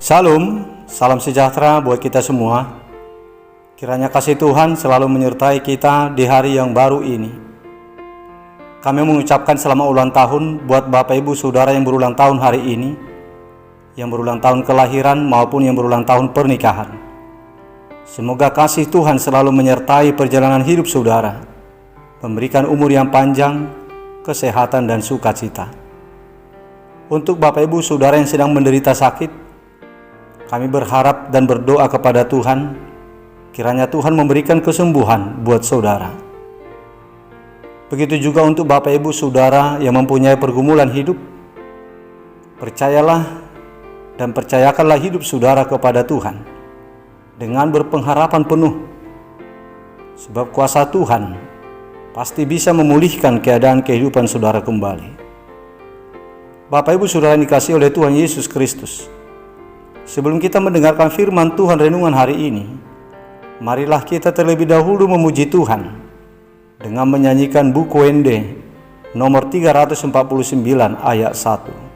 Shalom, salam sejahtera buat kita semua. Kiranya kasih Tuhan selalu menyertai kita di hari yang baru ini. Kami mengucapkan selamat ulang tahun buat Bapak Ibu Saudara yang berulang tahun hari ini, yang berulang tahun kelahiran maupun yang berulang tahun pernikahan. Semoga kasih Tuhan selalu menyertai perjalanan hidup saudara, memberikan umur yang panjang, kesehatan dan sukacita. Untuk Bapak Ibu Saudara yang sedang menderita sakit, kami berharap dan berdoa kepada Tuhan, kiranya Tuhan memberikan kesembuhan buat saudara. Begitu juga untuk Bapak Ibu Saudara yang mempunyai pergumulan hidup, percayalah dan percayakanlah hidup saudara kepada Tuhan dengan berpengharapan penuh, sebab kuasa Tuhan pasti bisa memulihkan keadaan kehidupan saudara kembali. Bapak Ibu Saudara yang dikasihi oleh Tuhan Yesus Kristus, sebelum kita mendengarkan firman Tuhan renungan hari ini, marilah kita terlebih dahulu memuji Tuhan dengan menyanyikan buku Wende nomor 349 ayat 1.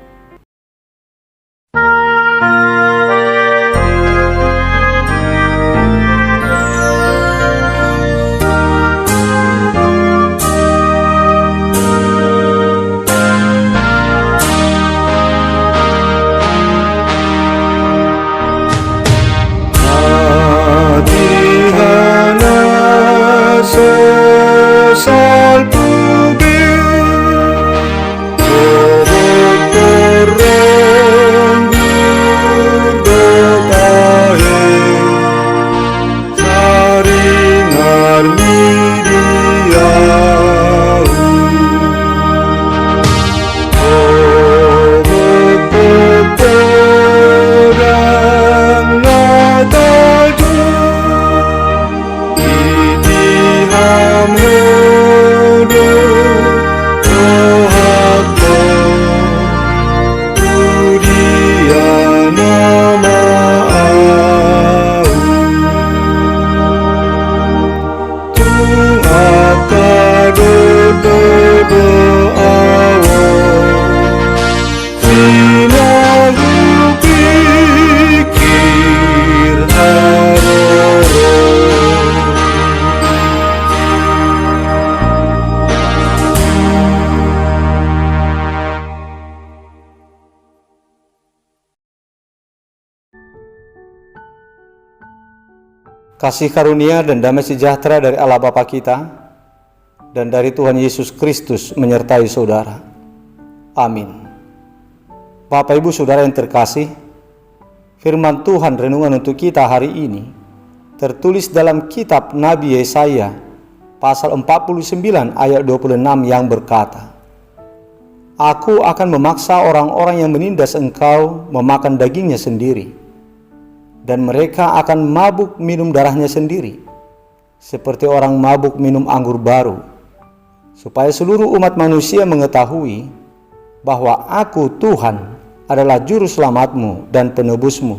Kasih karunia dan damai sejahtera dari Allah Bapa kita dan dari Tuhan Yesus Kristus menyertai saudara. Amin. Bapak Ibu Saudara yang terkasih, firman Tuhan renungan untuk kita hari ini tertulis dalam kitab Nabi Yesaya pasal 49 ayat 26 yang berkata, "Aku akan memaksa orang-orang yang menindas engkau memakan dagingnya sendiri, dan mereka akan mabuk minum darahnya sendiri, seperti orang mabuk minum anggur baru, supaya seluruh umat manusia mengetahui bahwa Aku Tuhan adalah juru selamatmu dan penebusmu,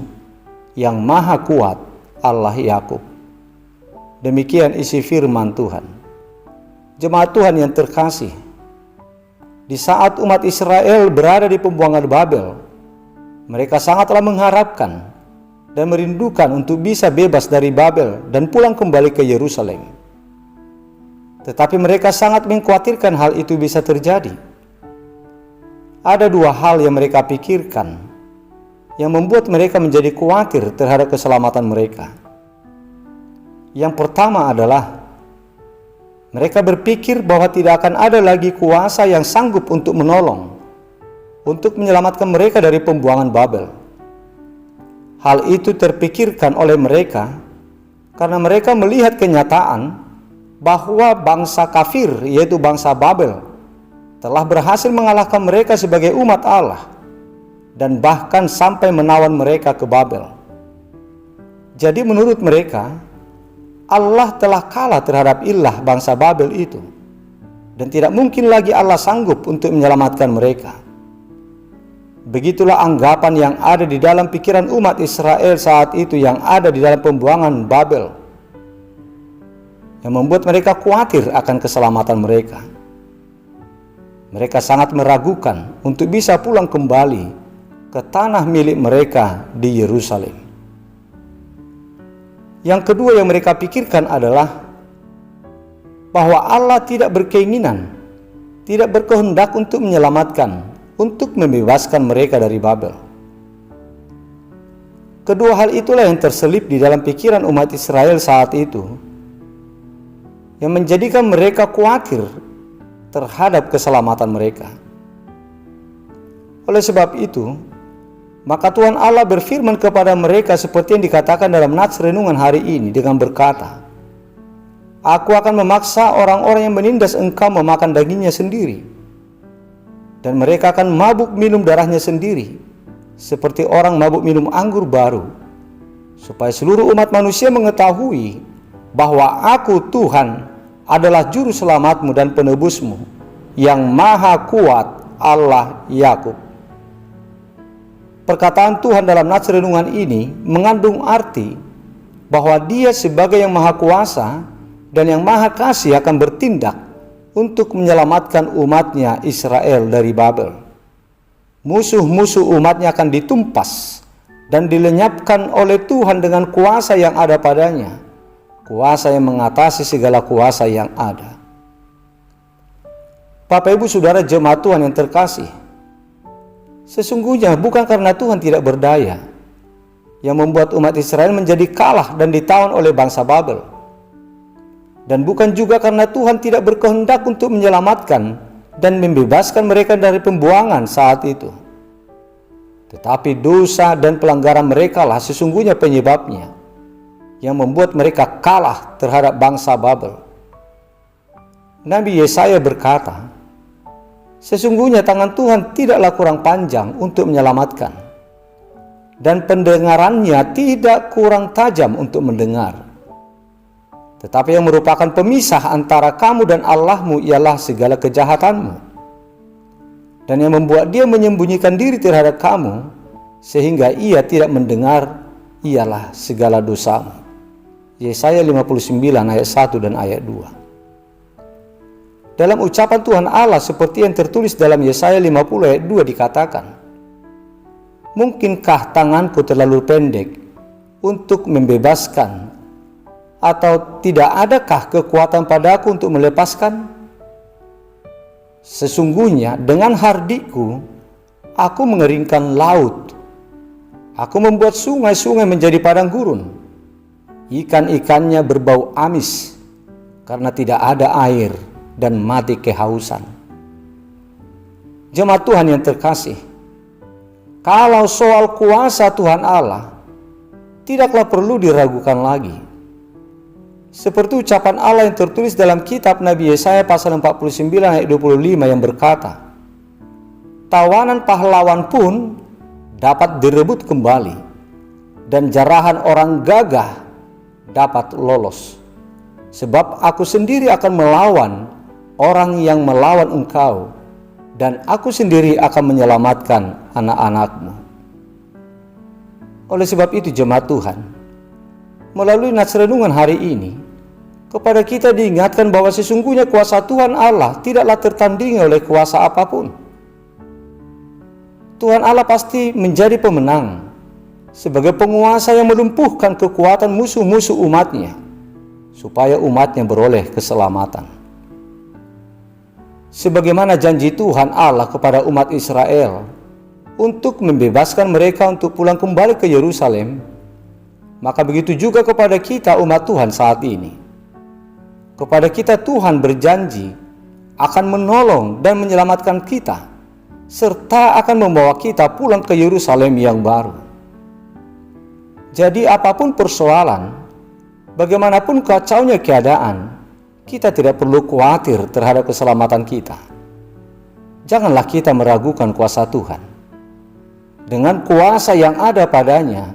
yang maha kuat, Allah Yakub." Demikian isi firman Tuhan. Jemaat Tuhan yang terkasih, di saat umat Israel berada di pembuangan Babel, mereka sangatlah mengharapkan dan merindukan untuk bisa bebas dari Babel dan pulang kembali ke Yerusalem. Tetapi mereka sangat mengkhawatirkan hal itu bisa terjadi. Ada dua hal yang mereka pikirkan yang membuat mereka menjadi khawatir terhadap keselamatan mereka. Yang pertama adalah mereka berpikir bahwa tidak akan ada lagi kuasa yang sanggup untuk menolong, untuk menyelamatkan mereka dari pembuangan Babel. Hal itu terpikirkan oleh mereka karena mereka melihat kenyataan bahwa bangsa kafir, yaitu bangsa Babel, telah berhasil mengalahkan mereka sebagai umat Allah dan bahkan sampai menawan mereka ke Babel. Jadi menurut mereka, Allah telah kalah terhadap ilah bangsa Babel itu, dan tidak mungkin lagi Allah sanggup untuk menyelamatkan mereka. Begitulah anggapan yang ada di dalam pikiran umat Israel saat itu yang ada di dalam pembuangan Babel, yang membuat mereka khawatir akan keselamatan mereka. Mereka sangat meragukan untuk bisa pulang kembali ke ke tanah milik mereka di Yerusalem. Yang kedua yang mereka pikirkan adalah bahwa Allah tidak berkeinginan, tidak berkehendak untuk menyelamatkan, untuk membebaskan mereka dari Babel. Kedua hal itulah yang terselip di dalam pikiran umat Israel saat itu, yang menjadikan mereka khawatir terhadap keselamatan mereka. Oleh sebab itu, maka Tuhan Allah berfirman kepada mereka seperti yang dikatakan dalam nats renungan hari ini dengan berkata, "Aku akan memaksa orang-orang yang menindas engkau memakan dagingnya sendiri, dan mereka akan mabuk minum darahnya sendiri, seperti orang mabuk minum anggur baru, supaya seluruh umat manusia mengetahui bahwa Aku Tuhan adalah juru selamatmu dan penebusmu, yang maha kuat, Allah Yakub." Perkataan Tuhan dalam nats renungan ini mengandung arti bahwa Dia sebagai yang maha kuasa dan yang maha kasih akan bertindak untuk menyelamatkan umatnya Israel dari Babel. Musuh-musuh umatnya akan ditumpas dan dilenyapkan oleh Tuhan dengan kuasa yang ada padanya, kuasa yang mengatasi segala kuasa yang ada. Bapak Ibu Saudara jemaat Tuhan yang terkasih, sesungguhnya bukan karena Tuhan tidak berdaya yang membuat umat Israel menjadi kalah dan ditawan oleh bangsa Babel. Dan bukan juga karena Tuhan tidak berkehendak untuk menyelamatkan dan membebaskan mereka dari pembuangan saat itu. Tetapi dosa dan pelanggaran mereka lah sesungguhnya penyebabnya yang membuat mereka kalah terhadap bangsa Babel. Nabi Yesaya berkata, "Sesungguhnya tangan Tuhan tidaklah kurang panjang untuk menyelamatkan, dan pendengarannya tidak kurang tajam untuk mendengar. Tetapi yang merupakan pemisah antara kamu dan Allahmu ialah segala kejahatanmu. Dan yang membuat Dia menyembunyikan diri terhadap kamu, sehingga Ia tidak mendengar, ialah segala dosamu." Yesaya 59 ayat 1 dan ayat 2. Dalam ucapan Tuhan Allah seperti yang tertulis dalam Yesaya 50 ayat 2 dikatakan, "Mungkinkah tanganku terlalu pendek untuk membebaskan, atau tidak adakah kekuatan padaku untuk melepaskan? Sesungguhnya dengan hardikku aku mengeringkan laut, aku membuat sungai-sungai menjadi padang gurun, ikan-ikannya berbau amis karena tidak ada air dan mati kehausan." Jemaat Tuhan yang terkasih, kalau soal kuasa Tuhan Allah, tidaklah perlu diragukan lagi. Seperti ucapan Allah yang tertulis dalam kitab Nabi Yesaya pasal 49 ayat 25 yang berkata, "Tawanan pahlawan pun dapat direbut kembali, dan jarahan orang gagah dapat lolos. Sebab aku sendiri akan melawan orang yang melawan engkau, dan aku sendiri akan menyelamatkan anak-anakmu." Oleh sebab itu jemaat Tuhan, melalui nats renungan hari ini, kepada kita diingatkan bahwa sesungguhnya kuasa Tuhan Allah tidaklah tertandingi oleh kuasa apapun. Tuhan Allah pasti menjadi pemenang sebagai penguasa yang melumpuhkan kekuatan musuh-musuh umatnya, supaya umatnya beroleh keselamatan. Sebagaimana janji Tuhan Allah kepada umat Israel untuk membebaskan mereka untuk pulang kembali ke Yerusalem, maka begitu juga kepada kita umat Tuhan saat ini. Kepada kita Tuhan berjanji akan menolong dan menyelamatkan kita, serta akan membawa kita pulang ke Yerusalem yang baru. Jadi apapun persoalan, bagaimanapun kacaunya keadaan, kita tidak perlu khawatir terhadap keselamatan kita. Janganlah kita meragukan kuasa Tuhan. Dengan kuasa yang ada padanya,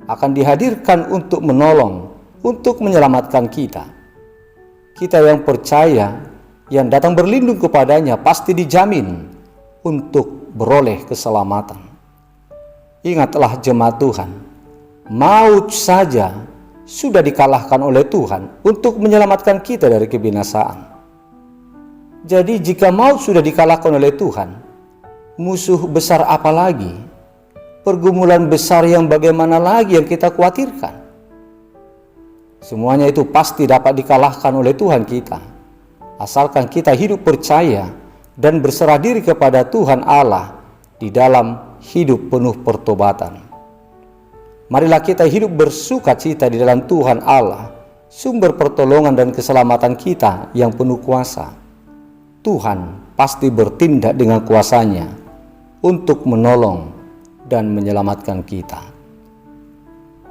akan dihadirkan untuk menolong, untuk menyelamatkan kita. Kita yang percaya, yang datang berlindung kepadanya, pasti dijamin untuk beroleh keselamatan. Ingatlah jemaat Tuhan, maut saja sudah dikalahkan oleh Tuhan untuk menyelamatkan kita dari kebinasaan. Jadi jika maut sudah dikalahkan oleh Tuhan, musuh besar apa lagi pergumulan besar yang bagaimana lagi yang kita khawatirkan. Semuanya itu pasti dapat dikalahkan oleh Tuhan kita, asalkan kita hidup percaya dan berserah diri kepada Tuhan Allah di dalam hidup penuh pertobatan. Marilah kita hidup bersuka cita di dalam Tuhan Allah, sumber pertolongan dan keselamatan kita yang penuh kuasa. Tuhan pasti bertindak dengan kuasanya untuk menolong dan menyelamatkan kita.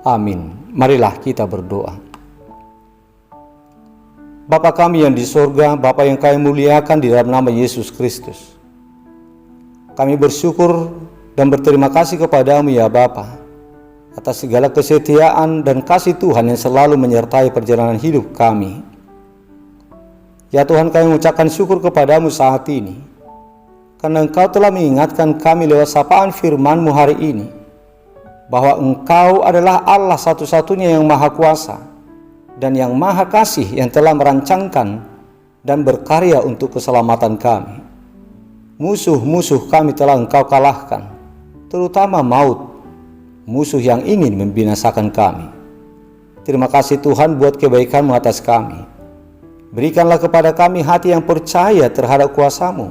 Amin. Marilah kita berdoa. Bapa kami yang di sorga, Bapa yang kami muliakan di dalam nama Yesus Kristus, kami bersyukur dan berterima kasih kepadamu ya Bapa, atas segala kesetiaan dan kasih Tuhan yang selalu menyertai perjalanan hidup kami. Ya Tuhan, kami mengucapkan syukur kepadamu saat ini, karena Engkau telah mengingatkan kami lewat sapaan firman-Mu hari ini, bahwa Engkau adalah Allah satu-satunya yang Maha Kuasa dan yang Maha Kasih, yang telah merancangkan dan berkarya untuk keselamatan kami. Musuh-musuh kami telah Engkau kalahkan, terutama maut, musuh yang ingin membinasakan kami. Terima kasih Tuhan buat kebaikan-Mu atas kami. Berikanlah kepada kami hati yang percaya terhadap kuasa-Mu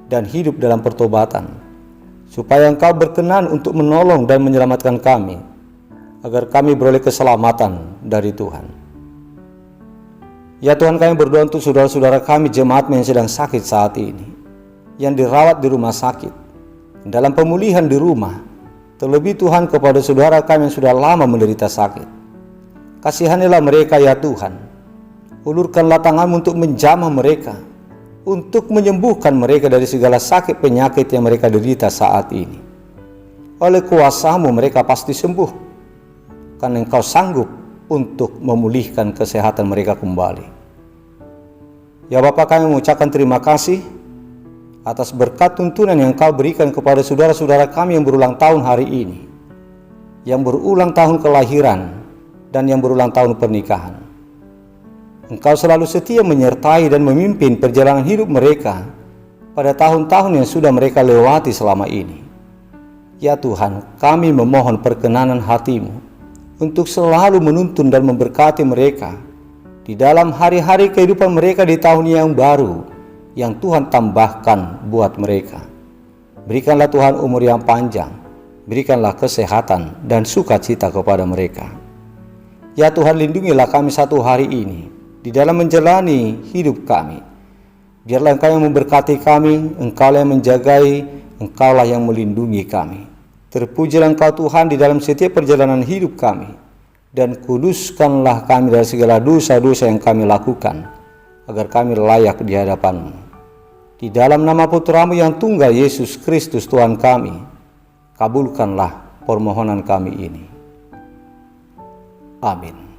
dan hidup dalam pertobatan, supaya Engkau berkenan untuk menolong dan menyelamatkan kami, agar kami beroleh keselamatan dari Tuhan. Ya Tuhan, kami berdoa untuk saudara-saudara kami jemaat yang sedang sakit saat ini, yang dirawat di rumah sakit, dalam pemulihan di rumah. Terlebih Tuhan, kepada saudara kami yang sudah lama menderita sakit, kasihanilah mereka ya Tuhan. Ulurkanlah tangan-Mu untuk menjamah mereka, untuk menyembuhkan mereka dari segala sakit penyakit yang mereka derita saat ini. Oleh kuasa-Mu mereka pasti sembuh, karena Engkau sanggup untuk memulihkan kesehatan mereka kembali. Ya Bapa, kami mengucapkan terima kasih atas berkat tuntunan yang Engkau berikan kepada saudara-saudara kami yang berulang tahun hari ini, yang berulang tahun kelahiran, dan yang berulang tahun pernikahan. Engkau selalu setia menyertai dan memimpin perjalanan hidup mereka pada tahun-tahun yang sudah mereka lewati selama ini. Ya Tuhan, kami memohon perkenanan hati-Mu untuk selalu menuntun dan memberkati mereka di dalam hari-hari kehidupan mereka di tahun yang baru yang Tuhan tambahkan buat mereka. Berikanlah Tuhan umur yang panjang, berikanlah kesehatan dan sukacita kepada mereka. Ya Tuhan, lindungilah kami satu hari ini di dalam menjalani hidup kami. Biarlah Engkau yang memberkati kami, Engkau yang menjagai, Engkaulah yang melindungi kami. Terpujilah Engkau Tuhan di dalam setiap perjalanan hidup kami, dan kuduskanlah kami dari segala dosa-dosa yang kami lakukan, agar kami layak di hadapan-Mu. Di dalam nama Putra-Mu yang tunggal, Yesus Kristus Tuhan kami, kabulkanlah permohonan kami ini. Amin.